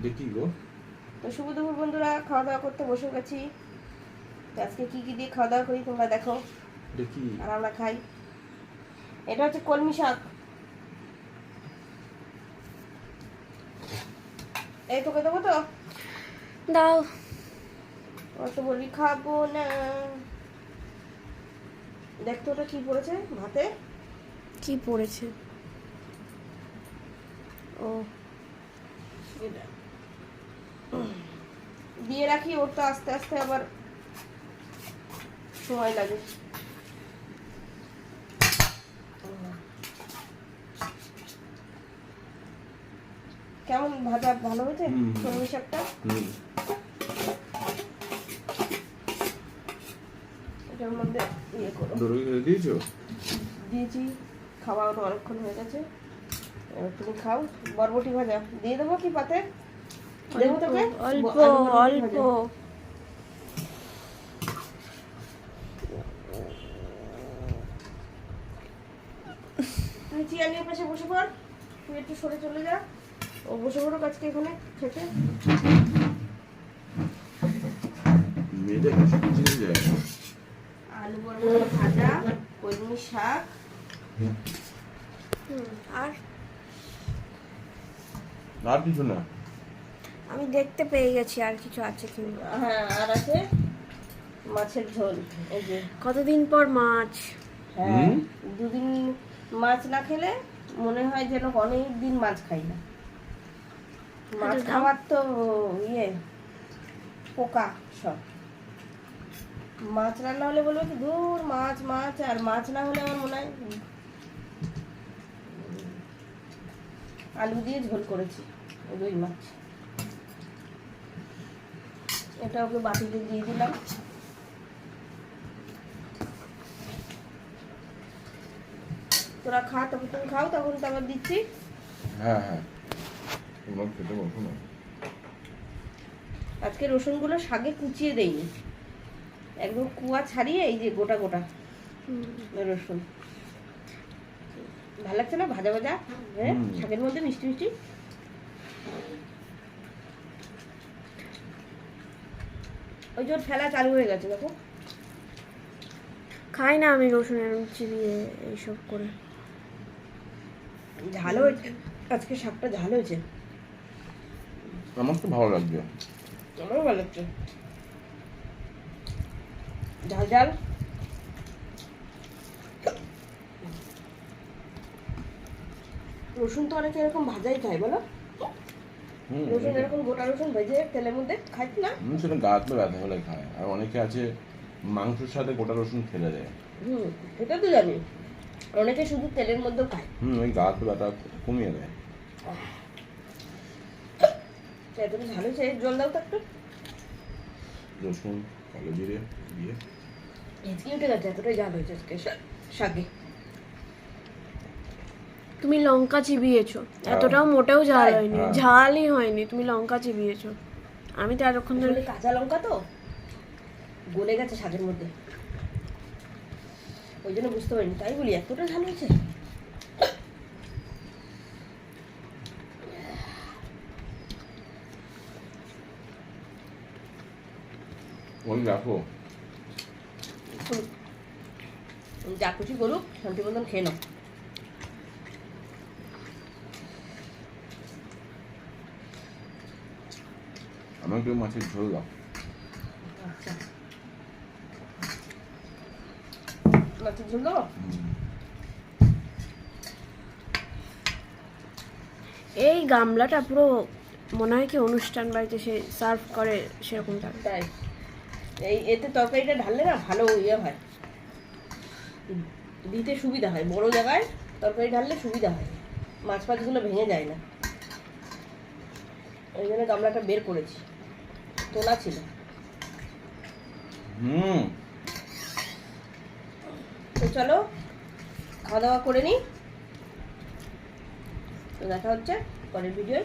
দেখি গো। তো শুভ দুপুর বন্ধুরা, খাওয়া দাওয়া করতে বসে গেছি। আজকে কি কি দিয়ে খাওয়া দাওয়া করি তোমরা দেখো, দেখি। আর আমরা খাই। এটা হচ্ছে কলমি শাক। এই তোকে দেবো তো, দাও। তো বলবি খাবো না। দেখতো ওটা কি পড়েছে ভাতে। কি পড়েছে? ও এটা দিয়ে রাখি, ওর তো আস্তে আস্তে আবার সময় লাগে। কেমন ভাজা ভালো হয়েছে কলমি শাকটা? এটার মধ্যে ইয়ে করো, দড়ি দিয়েছো? দিয়েছি। খাওয়া ওটা অনেকক্ষণ হয়ে গেছে, এবার তুমি খাও। বরবটি ভাজা দিয়ে দেবো কি পাতে? দেবো তোকে অল্প অল্প। তুই চিয়ানির পাশে বসে পড়, তুই একটু সরে চলে যা। ও বসে পড়ো আজকে এখানে খেতে। মেয়েদের চিনে যায়। আলু বরবটি ভাজা, কলমি শাক, আর আর কিছু না। আমি দেখতে পেয়ে গেছি আর কিছু আছে কি। হ্যাঁ আর আছে মাছের ঝোল। এই যে কতদিন পর মাছ। হ্যাঁ, দুদিন মাছ না খেলে মনে হয় যেন অনেক দিন মাছ খাই না। মাছ খাওয়ার তো ইয়ে পোকা সব। মাছ রান্না হলে বলবো কি ধুর মাছ মাছ, আর মাছ না হলে আমার মনে হয় আলু দিয়ে ঝোল করেছি রুই মাছ। এটা ওকে বাটিতে দিয়ে দিলাম। তোরা খা, তখন তুমি খাও, তখন তো আবার দিচ্ছি। হ্যাঁ হ্যাঁ, তোমরা খেতে বসো না। আজকে রসুনগুলো শাকে কুচিয়ে দেইনি, একদম কুয়া ছাড়িয়ে এই যে গোটা গোটা রসুন। ভালো লাগছে না ভাজা ভাজা? হ্যাঁ, শাকের মধ্যে মিষ্টি মিষ্টি। ওই জোর ফেলা চালু হয়ে গেছে দেখো। খাই না আমি রসুনের চিবিয়ে এইসব করে। ঝাল হয়েছে আজকে, শাকটা ঝাল হয়েছে। আমার তো ভালো লাগছে। আমারও ভালো লাগছে, ঝাল ঝাল। রসুন তো অনেকে এরকম ভাজাই খায় বলো। রসুন এরকম গোটা রসুন ভেজে তেলের মধ্যে খাই না? সেটা গা তো ব্যথা হলে খায়। আর অনেকে আছে মাংসের সাথে গোটা রসুন ফেলে দেয়। এটা তো জানি, অনেকে শুধু তেলের মধ্যেও খায়। ওই গা তো ব্যথা কমিয়ে দেয়। এতটা ঝাল হয়েছে, জল দাও তো একটু। রসুন কালো জিরে দিয়ে হেঁচকি উঠে গেছে, এতটাই ঝাল হয়েছে আজকে শাকে। তুমি লঙ্কা চিবিয়েছো, এতটাও মোটেও ঝাল হয়নি, ঝালই হয়নি। তুমি লঙ্কা চিবিয়েছো, আমি তো এতক্ষণ ধরে। কাঁচা লঙ্কা তো গলে গেছে শাকের মধ্যে, ওই জন্য বুঝতে পারিনি। তাই বলি এতটা ঝাল হয়েছে। ওই রাখো, যা খুশি করুক, শান্তি মতন খেয়ে নাও। আমাকে মাছের ঝোল দাও। আচ্ছা, মাছের ঝোল দাও। এই গামলাটা পুরো মনে হয় কি অনুষ্ঠান বাড়িতে সে সার্ভ করে সেরকম থাকে। তাই এই এতে তরকারিটা ঢাললে না ভালো ইয়ে হয়, দিতে সুবিধা হয়। বড় জায়গায় তরকারি ঢাললে সুবিধা হয়, মাছ ফাছগুলো ভেঙে যায় না। ওই জন্য গামলাটা বের করেছি, তোলা ছিল। তো চলো খাওয়া দাওয়া করে নিই, তো দেখা হচ্ছে পরের ভিডিওয়।